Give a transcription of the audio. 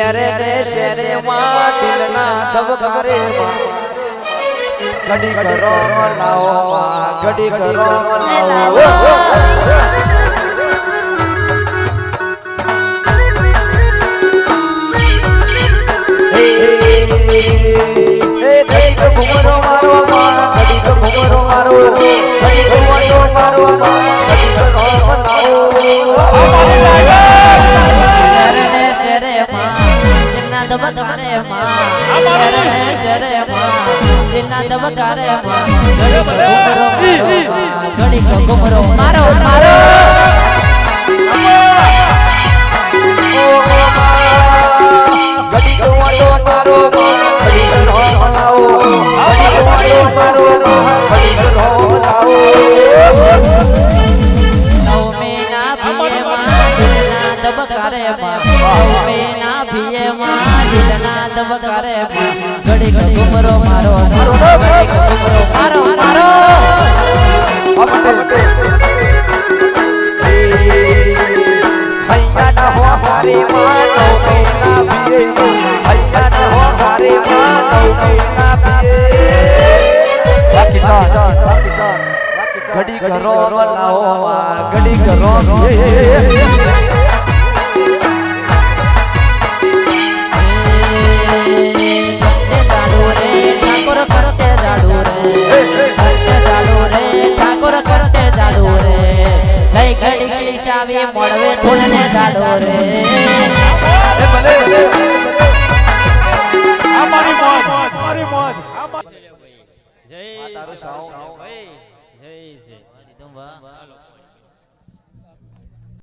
નેરે રે શેરે માં દિલના ધબકારે માં ઘડી કરો મનાવો માં ઘડી કરો મનાવો ઘુમરો મારો માં ઘડી ઘુમરો મારો ઘડી ઘુમરો મારો માં ઘડી કરો મનાવો ધબકારે માં જરે માં દિલના ધબકારે માં ઘડી ઘુમરો મારો મારો ઘડી ઘુમરો મારો ઘડી ઘરો મનાવો ઘડી ઘુમરો મારો ઘડી ઘરો મનાવો નવમીના ભીએ માં દિલના ધબકારે માં નવમીના ભીએ માં દિલના ધબકારે માં ઘડી ઘુમરો મારો મારો ઘડી ઘુમરો મારો મારો હૈયા ના હો મારે માં નવમીના ભીએ હૈયા ના હો મારે માં નવમીના ભીએ બાકી સાથ ઘડી ઘરો મનાવો ઘડી ઘરો ચાવી મળવે ધૂળને જાડો રે ભલે ભલે આ મારી મોજ મારી મોજ જય તારું સાવ જય જય